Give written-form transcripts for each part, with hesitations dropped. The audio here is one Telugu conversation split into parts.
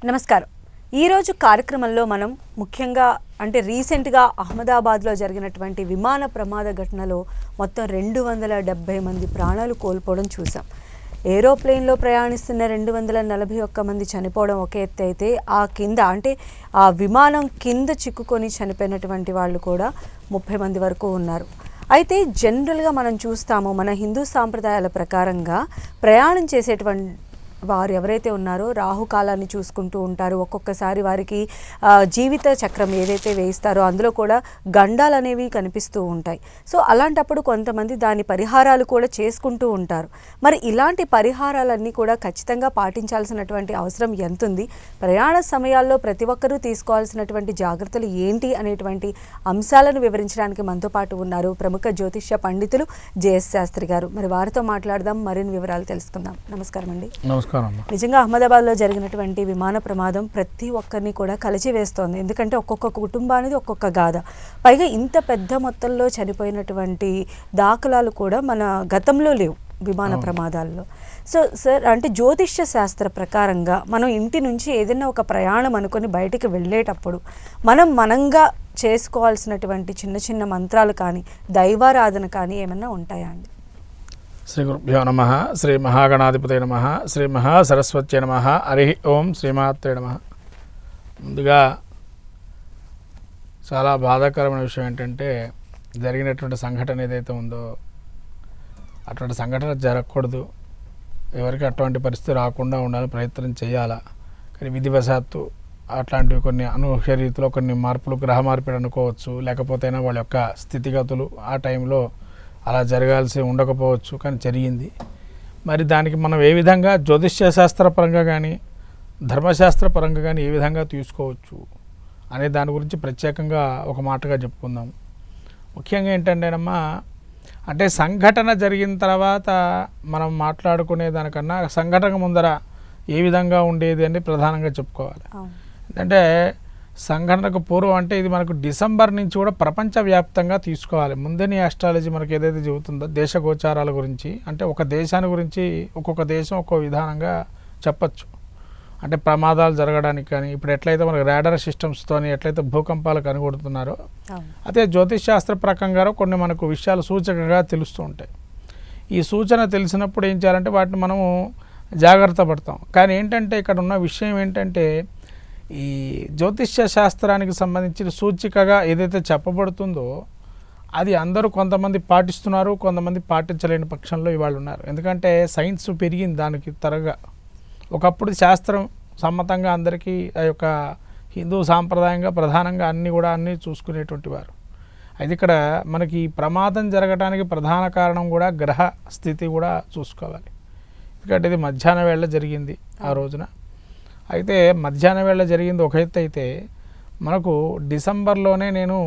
నమస్కారం. ఈరోజు కార్యక్రమంలో మనం ముఖ్యంగా రీసెంట్గా అహ్మదాబాద్లో జరిగినటువంటి విమాన ప్రమాద ఘటనలో మొత్తం 270 మంది ప్రాణాలు కోల్పోవడం చూసాం. ఏరోప్లేన్లో ప్రయాణిస్తున్న 241 మంది చనిపోవడం ఒక ఎత్తు అయితే ఆ విమానం కింద చిక్కుకొని చనిపోయినటువంటి వాళ్ళు కూడా 30 మంది వరకు ఉన్నారు. అయితే జనరల్గా మనం చూస్తాము, మన హిందూ సాంప్రదాయాల ప్రకారంగా ప్రయాణం చేసేటువంటి వారు ఎవరైతే ఉన్నారో రాహుకాలాన్ని చూసుకుంటూ ఉంటారు. ఒక్కొక్కసారి వారికి జీవిత చక్రం ఏదైతే వేయిస్తారో అందులో కూడా గండాలు అనేవి కనిపిస్తూ ఉంటాయి. సో అలాంటప్పుడు కొంతమంది దాని పరిహారాలు కూడా చేసుకుంటూ ఉంటారు. మరి ఇలాంటి పరిహారాలన్నీ కూడా ఖచ్చితంగా పాటించాల్సినటువంటి అవసరం ఎంతుంది? ప్రయాణ సమయాల్లో ప్రతి ఒక్కరూ తీసుకోవాల్సినటువంటి జాగ్రత్తలు ఏంటి అనేటువంటి అంశాలను వివరించడానికి మనతో పాటు ఉన్నారు ప్రముఖ జ్యోతిష్య పండితులు జేఎస్ శాస్త్రి గారు. మరి వారితో మాట్లాడదాం, మరిన్ని వివరాలు తెలుసుకుందాం. నమస్కారం అండి. నిజంగా అహ్మదాబాద్లో జరిగినటువంటి విమాన ప్రమాదం ప్రతి ఒక్కరిని కూడా కలిచివేస్తోంది. ఎందుకంటే ఒక్కొక్క కుటుంబానికి ఒక్కొక్క గాథ, పైగా ఇంత పెద్ద మొత్తంలో చనిపోయినటువంటి దాఖలాలు కూడా మన గతంలో లేవు విమాన ప్రమాదాల్లో. సో సార్, జ్యోతిష్య శాస్త్ర ప్రకారంగా మనం ఇంటి నుంచి ఏదైనా ఒక ప్రయాణం అనుకొని బయటికి వెళ్ళేటప్పుడు మనంగా చేసుకోవాల్సినటువంటి చిన్న చిన్న మంత్రాలు కానీ దైవారాధన కానీ ఏమన్నా ఉంటాయా అండి? శ్రీ గురుభ్యో నమః. శ్రీ మహాగణాధిపతయ నమః. శ్రీ మహాసరస్వత్యై నమః. హరి ఓం శ్రీమాత్రే నమః. ముందుగా చాలా బాధాకరమైన విషయం ఏంటంటే, జరిగినటువంటి సంఘటన ఏదైతే ఉందో అటువంటి సంఘటన జరగకూడదు. ఎవరికి అటువంటి పరిస్థితి రాకుండా ఉండాలని ప్రయత్నం చేయాలా. కానీ విధివశాత్తు అట్లాంటివి కొన్ని అనూహ్య రీతిలో కొన్ని మార్పులు, గ్రహ మార్పిడి అనుకోవచ్చు, లేకపోతే వాళ్ళ యొక్క స్థితిగతులు ఆ టైంలో అలా జరగాల్సి ఉండకపోవచ్చు, కానీ జరిగింది. మరి దానికి మనం ఏ విధంగా జ్యోతిష్య శాస్త్రపరంగా కానీ ధర్మశాస్త్రపరంగా కానీ ఏ విధంగా తీసుకోవచ్చు అనే దాని గురించి ప్రత్యేకంగా ఒక మాటగా చెప్పుకుందాం. ముఖ్యంగా ఏంటంటేనమ్మా, సంఘటన జరిగిన తర్వాత మనం మాట్లాడుకునే దానికన్నా సంఘటన ముందర ఏ విధంగా ఉండేది అని ప్రధానంగా చెప్పుకోవాలి. ఎందుకంటే సంఘటనకు పూర్వం ఇది మనకు డిసెంబర్ నుంచి కూడా ప్రపంచవ్యాప్తంగా తీసుకోవాలి. ముందని ఆస్ట్రాలజీ మనకు ఏదైతే చెబుతుందో దేశ గోచారాల గురించి, ఒక దేశాన్ని గురించి ఒక్కొక్క దేశం ఒక్కో విధానంగా చెప్పచ్చు. ప్రమాదాలు జరగడానికి కానీ, ఇప్పుడు ఎట్లయితే మనకు రాడార్ సిస్టమ్స్తో ఎట్లయితే భూకంపాలు కనుగొడుతున్నారో, అదే జ్యోతిష్ శాస్త్ర ప్రకారంగా కొన్ని మనకు విషయాలు సూచకంగా తెలుస్తూ ఉంటాయి. ఈ సూచన తెలిసినప్పుడు ఏం చేయాలంటే వాటిని మనము జాగ్రత్త పడతాం. కానీ ఏంటంటే ఇక్కడ ఉన్న విషయం ఏంటంటే, ఈ జ్యోతిష్య శాస్త్రానికి సంబంధించిన సూచికగా ఏదైతే చెప్పబడుతుందో అది అందరూ కొంతమంది పాటిస్తున్నారు, కొంతమంది పాటించలేని పక్షంలో ఇవాళ ఉన్నారు. ఎందుకంటే సైన్స్ పెరిగింది దానికి తరగా. ఒకప్పుడు శాస్త్రం సమ్మతంగా అందరికీ ఆ యొక్క హిందూ సాంప్రదాయంగా ప్రధానంగా అన్నీ చూసుకునేటువంటి వారు. అయితే ఇక్కడ మనకి ప్రమాదం జరగడానికి ప్రధాన కారణం కూడా గ్రహ స్థితి కూడా చూసుకోవాలి. ఎందుకంటే ఇది మధ్యాహ్నం వేళ జరిగింది ఆ రోజున. అయితే మధ్యాహ్నం వేళ జరిగింది ఒక ఎత్తు అయితే, మనకు డిసెంబర్లోనే నేను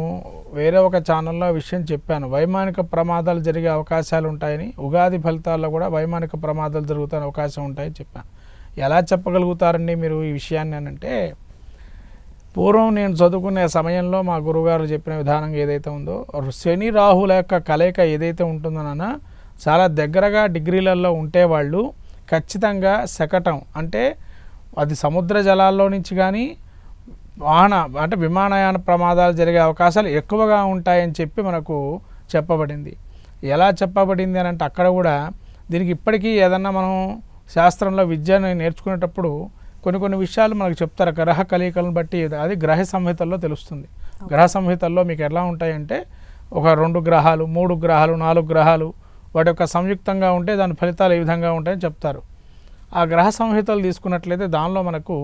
వేరే ఒక ఛానల్లో విషయం చెప్పాను, వైమానిక ప్రమాదాలు జరిగే అవకాశాలు ఉంటాయని. ఉగాది ఫలితాల్లో కూడా వైమానిక ప్రమాదాలు జరుగుతాయని అవకాశం ఉంటాయని చెప్పాను. ఎలా చెప్పగలుగుతారండి మీరు ఈ విషయాన్ని అంటే, పూర్వం నేను చదువుకునే సమయంలో మా గురువుగారు చెప్పిన విధానం ఏదైతే ఉందో, శని రాహుల యొక్క కలయిక ఏదైతే ఉంటుందోనన్నా చాలా దగ్గరగా డిగ్రీలలో ఉంటే వాళ్ళు ఖచ్చితంగా శకటం అది సముద్ర జలాల్లో నుంచి కానీ విమానయాన ప్రమాదాలు జరిగే అవకాశాలు ఎక్కువగా ఉంటాయని చెప్పి మనకు చెప్పబడింది. ఎలా చెప్పబడింది అని అక్కడ కూడా దీనికి ఇప్పటికీ ఏదన్నా మనం శాస్త్రంలో విద్యను నేర్చుకునేటప్పుడు కొన్ని విషయాలు మనకు చెప్తారు. గ్రహ కలయికలను బట్టి అది గ్రహ సంహితల్లో తెలుస్తుంది. గ్రహ సంహితల్లో మీకు ఎలా ఉంటాయంటే, ఒక 2 గ్రహాలు, 3 గ్రహాలు, 4 గ్రహాలు వాటి యొక్క సంయుక్తంగా ఉంటే దాని ఫలితాలు ఏ విధంగా ఉంటాయని చెప్తారు. ఆ గ్రహ సంహితలు తీసుకున్నట్లయితే దానిలో మనకు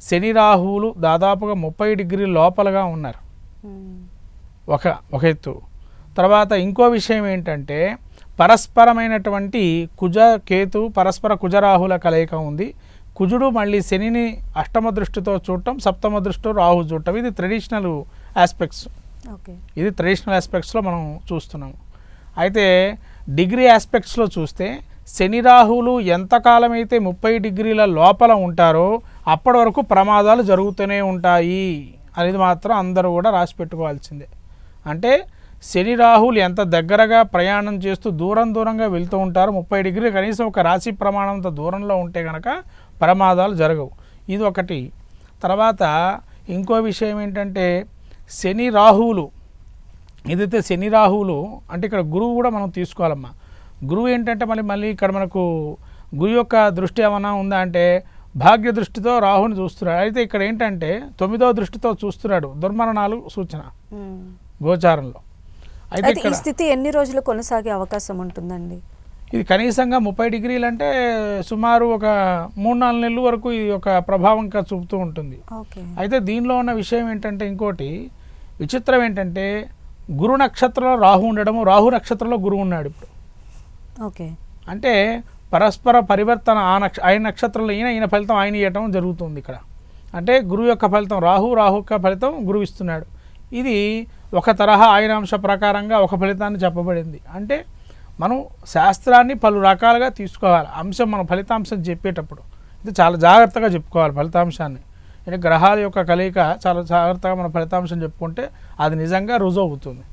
శని రాహువులు దాదాపుగా 30 డిగ్రీల లోపలగా ఉన్నారు ఒక ఎత్తు. తర్వాత ఇంకో విషయం ఏంటంటే, పరస్పరమైనటువంటి కుజ కేతు పరస్పర కుజరాహుల కలయిక ఉంది. కుజుడు మళ్ళీ శనిని అష్టమ దృష్టితో చూడటం, సప్తమ దృష్టితో రాహు చూడటం. ఇది ట్రెడిషనల్ ఆస్పెక్ట్స్లో మనం చూస్తున్నాము. అయితే డిగ్రీ ఆస్పెక్ట్స్లో చూస్తే శని రాహువులు ఎంతకాలం అయితే 30 డిగ్రీల లోపల ఉంటారో అప్పటి వరకు ప్రమాదాలు జరుగుతూనే ఉంటాయి అనేది మాత్రం అందరూ కూడా రాసి పెట్టుకోవాల్సిందే. శని రాహువులు ఎంత దగ్గరగా ప్రయాణం చేస్తూ దూరంగా వెళ్తూ ఉంటారు. 30 డిగ్రీలు కనీసం ఒక రాశి ప్రమాణంతో దూరంలో ఉంటే కనుక ప్రమాదాలు జరగవు. ఇది ఒకటి. తర్వాత ఇంకో విషయం ఏంటంటే శని రాహువులు, ఏదైతే శని రాహువులు అంటే ఇక్కడ గురువు కూడా మనం తీసుకోవాలమ్మా. గురువు ఏంటంటే మళ్ళీ ఇక్కడ మనకు గురువు యొక్క దృష్టి ఏమైనా ఉందా అంటే భాగ్య దృష్టితో రాహుని చూస్తున్నాడు. అయితే ఇక్కడ ఏంటంటే 9వ దృష్టితో చూస్తున్నాడు, దుర్మరణాలు సూచన గోచారంలో. అయితే ఈ స్థితి ఎన్ని రోజులు కొనసాగే అవకాశం ఉంటుందండి? ఇది కనీసంగా 30 డిగ్రీలు అంటే సుమారు ఒక 3-4 నెలల వరకు ఈ యొక్క ప్రభావం ఇంకా చూపుతూ ఉంటుంది. అయితే దీనిలో ఉన్న విషయం ఏంటంటే ఇంకోటి విచిత్రం ఏంటంటే గురు నక్షత్రంలో రాహు ఉండడము, రాహు నక్షత్రంలో గురువు ఉన్నాడు ఇప్పుడు. ఓకే, అంటే పరస్పర పరివర్తన, ఆయన నక్షత్రంలో ఈయన ఫలితం ఆయన ఇవ్వటం జరుగుతుంది ఇక్కడ. అంటే గురువు యొక్క ఫలితం రాహు యొక్క ఫలితం గురువు ఇస్తున్నాడు. ఇది ఒక తరహా ఆయన అంశ ప్రకారంగా ఒక ఫలితాన్ని చెప్పబడింది. అంటే మనం శాస్త్రాన్ని పలు రకాలుగా తీసుకోవాలి. అంశం మన ఫలితాంశం చెప్పేటప్పుడు ఇది చాలా జాగ్రత్తగా చెప్పుకోవాలి ఫలితాంశాన్ని. అంటే గ్రహాల యొక్క కలయిక చాలా జాగ్రత్తగా మన ఫలితాంశం చెప్పుకుంటే అది నిజంగా రుజువు అవుతుంది.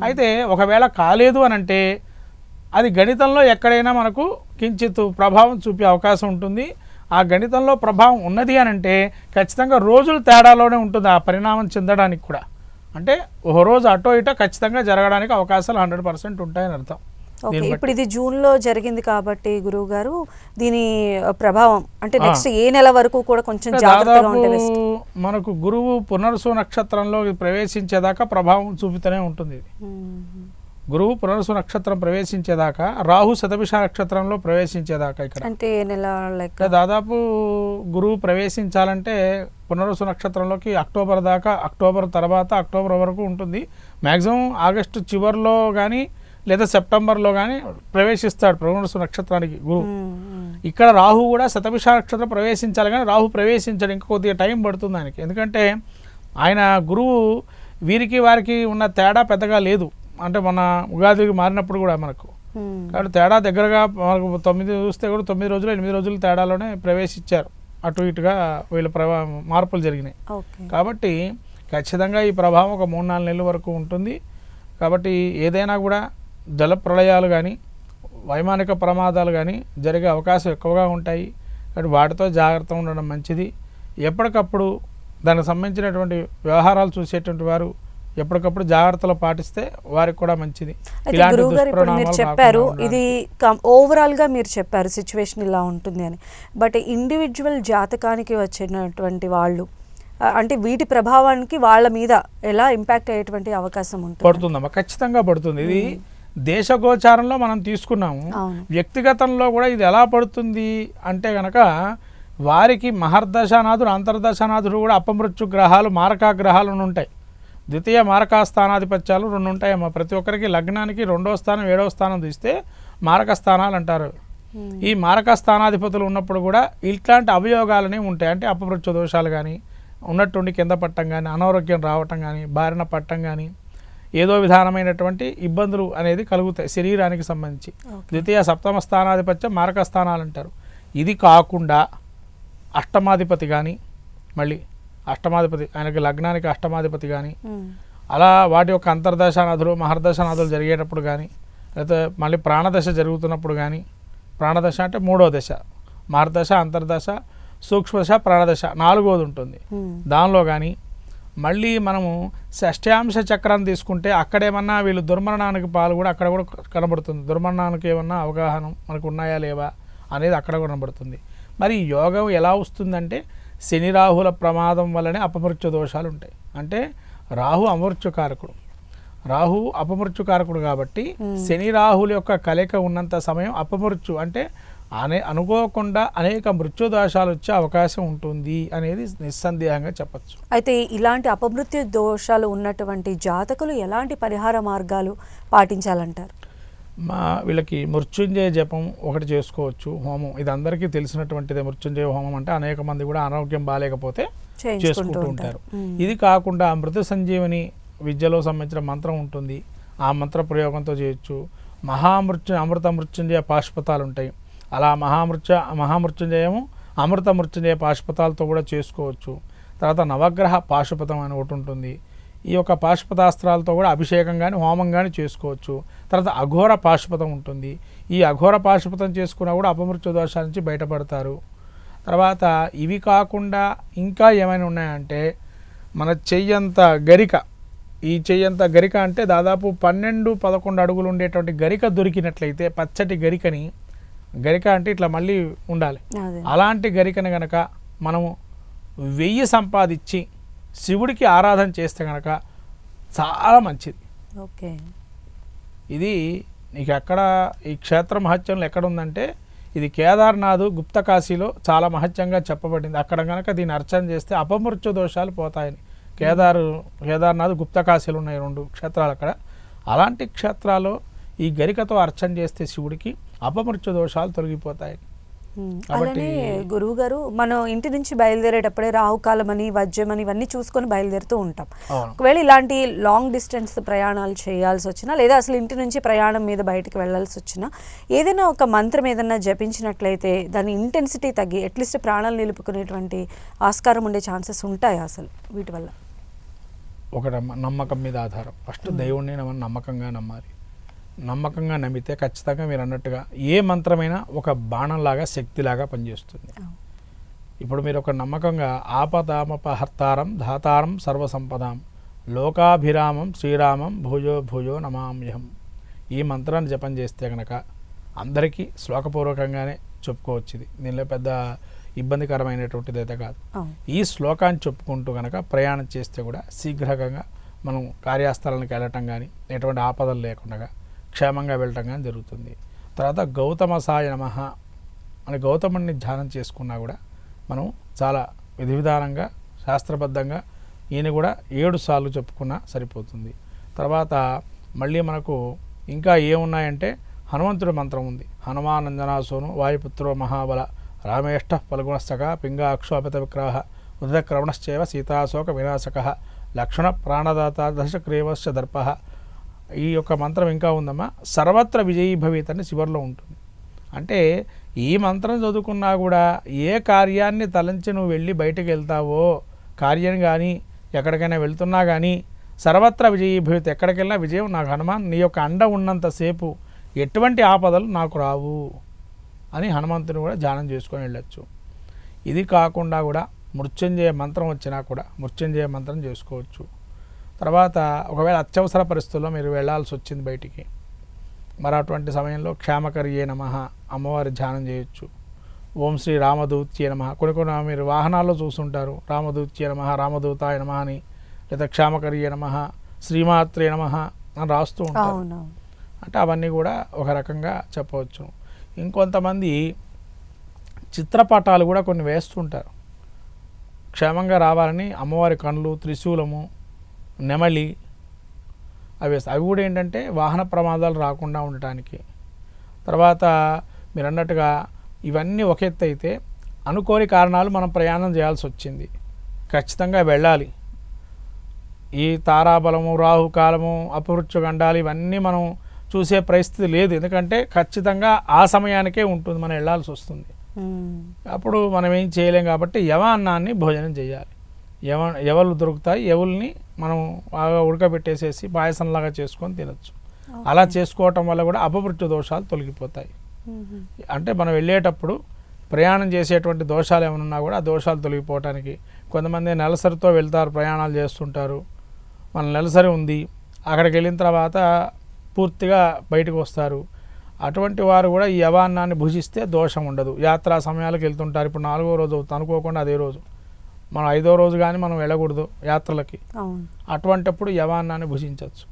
అయితే ఒకవేళ కాలేదు అని అంటే అది గణితంలో ఎక్కడైనా మనకు కించిత్ ప్రభావం చూపే అవకాశం ఉంటుంది. ఆ గణితంలో ప్రభావం ఉన్నది అని అంటే ఖచ్చితంగా రోజుల తేడాలోనే ఉంటుంది ఆ పరిణామం చెందడానికి కూడా. అంటే ఒక రోజు అటో ఇటో ఖచ్చితంగా జరగడానికి అవకాశాలు 100% ఉంటాయని అర్థం. ఇప్పుడు ఇది జూన్లో జరిగింది కాబట్టి గురువు గారు దీని ప్రభావం అంటే నెక్స్ట్ ఏ నెల వరకు కూడా కొంచెం జాగ్రత్తగా ఉంటే బెస్ట్. మనకు గురువు పునర్సు నక్షత్రంలో ప్రవేశించేదాకా ప్రభావం చూపుతూనే ఉంటుంది. గురువు పునర్సు నక్షత్రం ప్రవేశించేదాకా, రాహు శతభిష నక్షత్రంలో ప్రవేశించేదాకా ఇక్కడ అంటే నెల లెక్క దాదాపు గురువు ప్రవేశించాలంటే పునర్సు నక్షత్రంలోకి అక్టోబర్ దాకా, అక్టోబర్ తర్వాత అక్టోబర్ వరకు ఉంటుంది. మ్యాక్సిమం ఆగస్టు చివరిలో కానీ లేదా సెప్టెంబర్లో కానీ ప్రవేశిస్తాడు పునర్సు నక్షత్రానికి గురువు. ఇక్కడ రాహు కూడా శతభిష నక్షత్రం ప్రవేశించాలి, కానీ రాహు ప్రవేశించాడు, ఇంకా కొద్దిగా టైం పడుతుంది ఆయనకి. ఎందుకంటే ఆయన గురువు వీరికి వారికి ఉన్న తేడా పెద్దగా లేదు. అంటే మన ఉగాదికి మారినప్పుడు కూడా మనకు కాబట్టి తేడా దగ్గరగా మనకు 9 చూస్తే కూడా 9 రోజులు 8 రోజుల తేడాలోనే ప్రవేశించారు. అటు ఇటుగా వీళ్ళ మార్పులు జరిగినాయి. కాబట్టి ఖచ్చితంగా ఈ ప్రభావం ఒక 3-4 నెలల వరకు ఉంటుంది. కాబట్టి ఏదైనా కూడా జల ప్రళయాలు కానీ వైమానిక ప్రమాదాలు కానీ జరిగే అవకాశం ఎక్కువగా ఉంటాయి. కాబట్టి వాటితో జాగ్రత్త ఉండడం మంచిది. ఎప్పటికప్పుడు దానికి సంబంధించినటువంటి వ్యవహారాలు చూసేటువంటి వారు ఎప్పటికప్పుడు జాగ్రత్తలు పాటిస్తే వారికి కూడా మంచిది. మీరు చెప్పారు ఇది ఓవరాల్ గా మీరు చెప్పారు సిచ్యువేషన్ ఇలా ఉంటుంది అని. బట్ ఇండివిజువల్ జాతకానికి వచ్చినటువంటి వాళ్ళు అంటే వీటి ప్రభావానికి వాళ్ళ మీద ఎలా ఇంపాక్ట్ అయ్యేటువంటి అవకాశం ఉంటుంది? పడుతుందమ్మా, ఖచ్చితంగా పడుతుంది. ఇది దేశగోచారంలో మనం తీసుకున్నాము. వ్యక్తిగతంలో కూడా ఇది ఎలా పడుతుంది అంటే గనక వారికి మహర్దశానాథుడు అంతర్దశానాథుడు కూడా అపమృత్యు గ్రహాలు మారకా గ్రహాలు ఉంటాయి. ద్వితీయ మారకా స్థానాధిపత్యాలు 2 ఉంటాయమ్మా. ప్రతి ఒక్కరికి లగ్నానికి 2వ స్థానం 7వ స్థానం తీస్తే మారక స్థానాలు అంటారు. ఈ మారక స్థానాధిపతులు ఉన్నప్పుడు కూడా ఇట్లాంటి అవయోగాలనే ఉంటాయి. అంటే అపమృత్యు దోషాలు కానీ ఉన్నట్టుండి కింద పట్టం కానీ, అనారోగ్యం రావటం కానీ, బారిన పట్టం కానీ, ఏదో విధానమైనటువంటి ఇబ్బందులు అనేది కలుగుతాయి శరీరానికి సంబంధించి. ద్వితీయ సప్తమ స్థానాధిపత్యం మారక స్థానాలు అంటారు. ఇది కాకుండా అష్టమాధిపతి కానీ, మళ్ళీ అష్టమాధిపతి ఆయనకి లగ్నానికి అష్టమాధిపతి కానీ, అలా వాటి యొక్క అంతర్దశానాథులు మహర్దశానాథులు జరిగేటప్పుడు కానీ, లేకపోతే మళ్ళీ ప్రాణదశ జరుగుతున్నప్పుడు కానీ, ప్రాణదశ అంటే 3వ దశ, మహర్దశ అంతర్దశ సూక్ష్మదశ ప్రాణదశ 4వది ఉంటుంది. దానిలో కానీ మళ్ళీ మనము షష్ఠ్యాంశ చక్రాన్ని తీసుకుంటే అక్కడేమన్నా వీళ్ళు దుర్మరణానికి పాలు కూడా అక్కడ కూడా కనబడుతుంది. దుర్మరణానికి ఏమన్నా అవగాహన మనకు ఉన్నాయా లేవా అనేది అక్కడ కూడా కనబడుతుంది. మరి యోగం ఎలా వస్తుందంటే శని రాహుల ప్రమాదం వల్లనే అపమృత్యు దోషాలు ఉంటాయి. అంటే రాహు అమృత్యుకారకుడు, రాహు అపమృత్యుకారకుడు కాబట్టి శని రాహుల యొక్క కలయిక ఉన్నంత సమయం అపమృత్యు అంటే అనుకోకుండా అనేక మృత్యు దోషాలు వచ్చే అవకాశం ఉంటుంది అనేది నిస్సందేహంగా చెప్పచ్చు. అయితే ఇలాంటి అపమృత్యు దోషాలు ఉన్నటువంటి జాతకులు ఎలాంటి పరిహార మార్గాలు పాటించాలంటారు? వీళ్ళకి మృత్యుంజయ జపం ఒకటి చేసుకోవచ్చు, హోమం. ఇది అందరికీ తెలిసినటువంటిదే. మృత్యుంజయ హోమం అంటే అనేక మంది కూడా అనారోగ్యం బాగాలేకపోతే చేసుకుంటూ ఉంటారు. ఇది కాకుండా మృత సంజీవని విద్యలో సంబంధించిన మంత్రం ఉంటుంది, ఆ మంత్ర ప్రయోగంతో చేయొచ్చు. అమృత మృత్యుంజయ పాశుపతాలు ఉంటాయి, అలా మహామృత్యుంజయము అమృత మృత్యుంజయ పాశుపతాలతో కూడా చేసుకోవచ్చు. తర్వాత నవగ్రహ పాశుపతం అని ఒకటి ఉంటుంది. ఈ యొక్క పాశుపతాస్త్రాలతో కూడా అభిషేకం కానీ హోమం కానీ చేసుకోవచ్చు. తర్వాత అఘోర పాశుపతం ఉంటుంది. ఈ అఘోర పాశుపతం చేసుకున్నా కూడా అపమృత్యు దోషాల నుంచి బయటపడతారు. తర్వాత ఇవి కాకుండా ఇంకా ఏమైనా ఉన్నాయంటే మన చెయ్యంత గరిక, ఈ చెయ్యంత గరిక అంటే దాదాపు 12-11 అడుగులు ఉండేటువంటి గరిక దొరికినట్లయితే, పచ్చటి గరికని, గరిక అంటే ఇట్లా మళ్ళీ ఉండాలి, అలాంటి గరికని గనక మనము 1000 సంపాదించి శివుడికి ఆరాధన చేస్తే కనుక చాలా మంచిది. ఓకే, ఇది నీకు ఎక్కడ ఈ క్షేత్ర మహత్యంలో ఎక్కడ ఉందంటే ఇది కేదార్నాథ్ గుప్తకాశీలో చాలా మహత్యంగా చెప్పబడింది. అక్కడ కనుక దీన్ని అర్చన చేస్తే అపమృత్యు దోషాలు పోతాయని. కేదార్నాథ్ గుప్తకాశీలు ఉన్నాయి 2 క్షేత్రాలు అక్కడ. అలాంటి క్షేత్రాల్లో ఈ గరికతో అర్చన చేస్తే శివుడికి అపమృత్యు దోషాలు తొలగిపోతాయి. అలానే గురువు గారు, మనం ఇంటి నుంచి బయలుదేరేటప్పుడే రాహుకాలం అని, వజ్రం అని ఇవన్నీ చూసుకొని బయలుదేరుతూ ఉంటాం. ఒకవేళ ఇలాంటి లాంగ్ డిస్టెన్స్ ప్రయాణాలు చేయాల్సి వచ్చినా, లేదా అసలు ఇంటి నుంచి ప్రయాణం మీద బయటకు వెళ్ళాల్సి వచ్చినా, ఏదైనా ఒక మంత్రం ఏదైనా జపించినట్లయితే దాని ఇంటెన్సిటీ తగ్గి అట్లీస్ట్ ప్రాణాలు నిలుపుకునేటువంటి ఆస్కారం ఉండే ఛాన్సెస్ ఉంటాయి అసలు వీటి వల్ల? ఒక నమ్మకం మీద ఆధారం. ఫస్ట్ దేవుణ్ణి నమ్మకంగా నమ్మాలి. నమ్మకంగా నమ్మితే ఖచ్చితంగా మీరు అన్నట్టుగా ఏ మంత్రమైనా ఒక బాణంలాగా శక్తిలాగా పనిచేస్తుంది. ఇప్పుడు మీరు ఒక నమ్మకంగా ఆపదామపహర్తారం ధాతారం సర్వసంపదాం లోకాభిరామం శ్రీరామం భూజో భూజో నమామ్యహం, ఈ మంత్రాన్ని జపం చేస్తే కనుక అందరికీ శ్లోకపూర్వకంగానే చెప్పుకోవచ్చు. ఇది దీనిలో పెద్ద ఇబ్బందికరమైనటువంటిది అయితే కాదు. ఈ శ్లోకాన్ని చెప్పుకుంటూ కనుక ప్రయాణం చేస్తే కూడా శీఘ్రంగా మనం కార్యస్థలానికి వెళ్ళటం కానీ, ఎటువంటి ఆపదలు లేకుండా క్షేమంగా వెళ్ళటం కానీ జరుగుతుంది. తర్వాత గౌతమసాయ నమః అని గౌతముడిని ధ్యానం చేసుకున్నా కూడా మనం చాలా విధి విధానంగా శాస్త్రబద్ధంగా ఈయన కూడా 7 సార్లు చెప్పుకున్నా సరిపోతుంది. తర్వాత మళ్ళీ మనకు ఇంకా ఏమున్నాయంటే హనుమంతుడి మంత్రం ఉంది. హనుమానంజనాసోను వాయుపుత్రో మహాబల రామేష్ట ఫల్గుణస్తక పింగాక్షో అపిత విగ్రహ ఉదక్రమణశ్చేవ సీతాశోక వినాశక లక్ష్మణ ప్రాణదాత దశక్రీవశ్చ దర్ప. ఈ యొక్క మంత్రం ఇంకా ఉందమ్మా, సర్వత్ర విజయీ భవేత్ అని చివరిలో ఉంటుంది. అంటే ఈ మంత్రం చదువుకున్నా కూడా ఏ కార్యాన్ని తలంచి నువ్వు వెళ్ళి బయటకు వెళ్తావో, కార్యం కానీ ఎక్కడికైనా వెళ్తున్నా కానీ సర్వత్ర విజయీ భవేత్, ఎక్కడికి వెళ్ళినా విజయం నాకు హనుమాన్, నీ యొక్క అండ ఉన్నంతసేపు ఎటువంటి ఆపదలు నాకు రావు అని హనుమంతుని కూడా ధ్యానం చేసుకొని వెళ్ళచ్చు. ఇది కాకుండా కూడా మృత్యుంజయ మంత్రం వచ్చినా కూడా మృత్యుంజయ మంత్రం చేసుకోవచ్చు. తర్వాత ఒకవేళ అత్యవసర పరిస్థితుల్లో మీరు వెళ్ళాల్సి వచ్చింది బయటికి, మరి అటువంటి సమయంలో క్షేమకరియే నమః అమ్మవారి ధ్యానం చేయొచ్చు. ఓం శ్రీ రామదూత్యే నమః, కొన్ని మీరు వాహనాల్లో చూస్తుంటారు రామదూత్యే నమః, రామదూతాయ నమః అని, లేదా క్షేమకరియే నమః, శ్రీమాత్రే నమః అని రాస్తూ ఉంటారు. అంటే అవన్నీ కూడా ఒక రకంగా చెప్పవచ్చు. ఇంకొంతమంది చిత్రపటాలు కూడా కొన్ని వేస్తుంటారు క్షేమంగా రావాలని. అమ్మవారి కళ్ళు, త్రిశూలము, నెమలి అవి కూడా ఏంటంటే వాహన ప్రమాదాలు రాకుండా ఉండటానికి. తర్వాత మీరు అన్నట్టుగా ఇవన్నీ ఒక ఎత్తు అయితే, అనుకోని కారణాలు మనం ప్రయాణం చేయాల్సి వచ్చింది, ఖచ్చితంగా వెళ్ళాలి. ఈ తారాబలము, రాహుకాలము, అపమృత్యు గండాలు ఇవన్నీ మనం చూసే పరిస్థితి లేదు. ఎందుకంటే ఖచ్చితంగా ఆ సమయానికే ఉంటుంది, మనం వెళ్ళాల్సి వస్తుంది. అప్పుడు మనం ఏం చేయలేం కాబట్టి యవాన్నాన్ని భోజనం చేయాలి. ఎవలు దొరుకుతాయి, ఎవల్ని మనం బాగా ఉడకబెట్టేసేసి పాయసంలాగా చేసుకొని తినచ్చు. అలా చేసుకోవటం వల్ల కూడా అపమృత్యు దోషాలు తొలగిపోతాయి. అంటే మనం వెళ్ళేటప్పుడు ప్రయాణం చేసేటువంటి దోషాలు ఏమైనా ఉన్నా కూడా ఆ దోషాలు తొలగిపోవటానికి. కొంతమంది నెలసరితో వెళ్తారు, ప్రయాణాలు చేస్తుంటారు. మన నెలసరి ఉంది, అక్కడికి వెళ్ళిన తర్వాత పూర్తిగా బయటకు వస్తారు. అటువంటి వారు కూడా ఈ యవాన్నాన్ని భుజిస్తే దోషం ఉండదు. యాత్రా సమయాలకు వెళ్తుంటారు. ఇప్పుడు 4వ రోజు అవుతుంది, అనుకోకుండా అదే రోజు మనం 5వ రోజు కానీ మనం వెళ్ళకూడదు యాత్రలకి. అటువంటిప్పుడు యవాన్నాన్ని భుజించవచ్చు,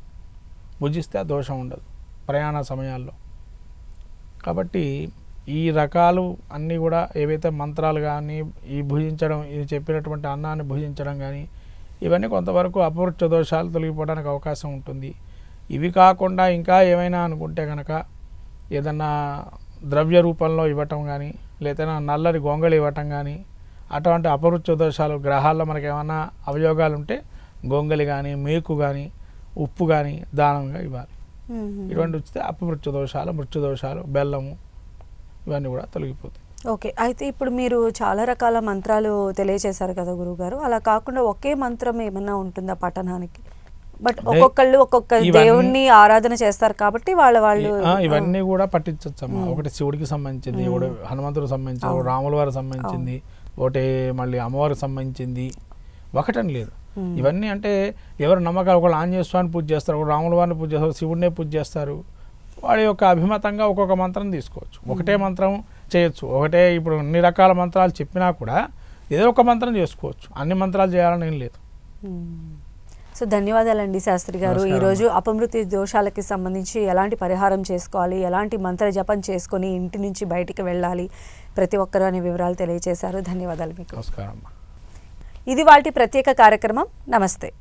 భుజిస్తే ఆ దోషం ఉండదు ప్రయాణ సమయాల్లో. కాబట్టి ఈ రకాలు అన్నీ కూడా ఏవైతే మంత్రాలు కానీ, ఈ భుజించడం, ఇది చెప్పినటువంటి అన్నాన్ని భుజించడం కానీ, ఇవన్నీ కొంతవరకు అపమృత్యు దోషాలు తొలగిపోవడానికి అవకాశం ఉంటుంది. ఇవి కాకుండా ఇంకా ఏమైనా అనుకుంటే కనుక ఏదన్నా ద్రవ్య రూపంలో ఇవ్వటం కానీ, లేదా నల్లటి గొంగళి ఇవ్వటం కానీ, అటువంటి అపమృత్యు దోషాలు గ్రహాల్లో మనకి ఏమైనా అవయోగాలు ఉంటే గొంగలి కానీ, మేకు కానీ, ఉప్పు కానీ దానంగా ఇవ్వాలి. ఇటువంటి వచ్చితే అపమృత్యు దోషాలు, మృత్యు దోషాలు, బెల్లము ఇవన్నీ కూడా తొలగిపోతాయి. ఓకే, అయితే ఇప్పుడు మీరు చాలా రకాల మంత్రాలు తెలియజేశారు కదా గురువుగారు. అలా కాకుండా ఒకే మంత్రం ఏమన్నా ఉంటుందా పఠనానికి? బట్ ఒక్కొక్కళ్ళు ఒక్కొక్క దేవుణ్ణి ఆరాధన చేస్తారు కాబట్టి వాళ్ళు ఇవన్నీ కూడా పట్టించచ్చమ్మా. ఒకటి శివుడికి సంబంధించింది, ఒకటి హనుమంతుడికి సంబంధించింది, ఒకటి రాముల వారికి సంబంధించింది, ఒకటి మళ్ళీ అమ్మవారికి సంబంధించింది, ఒకటని లేదు. ఇవన్నీ అంటే ఎవరు నమ్మకాలు, ఒకళ్ళు ఆంజనేయ స్వామిని పూజ చేస్తారు, ఒకరు రాముల వారిని పూజ చేస్తారు, శివుడినే పూజ చేస్తారు. వాడి యొక్క అభిమతంగా ఒక్కొక్క మంత్రం తీసుకోవచ్చు, ఒకటే మంత్రం చేయొచ్చు. ఒకటే ఇప్పుడు అన్ని రకాల మంత్రాలు చెప్పినా కూడా ఏదో ఒక మంత్రం చేసుకోవచ్చు, అన్ని మంత్రాలు చేయాలని ఏం లేదు. సో ధన్యవాదాలండి శాస్త్రి గారు. ఈరోజు అపమృత్యు దోషాలకి సంబంధించి ఎలాంటి పరిహారం చేసుకోవాలి, ఎలాంటి మంత్ర జపం చేసుకొని ఇంటి నుంచి బయటికి వెళ్ళాలి ప్రతి ఒక్కరూ అనే వివరాలు తెలియజేశారు. ధన్యవాదాలు మీకు. నమస్కారం. ఇది వాటి ప్రత్యేక కార్యక్రమం. నమస్తే.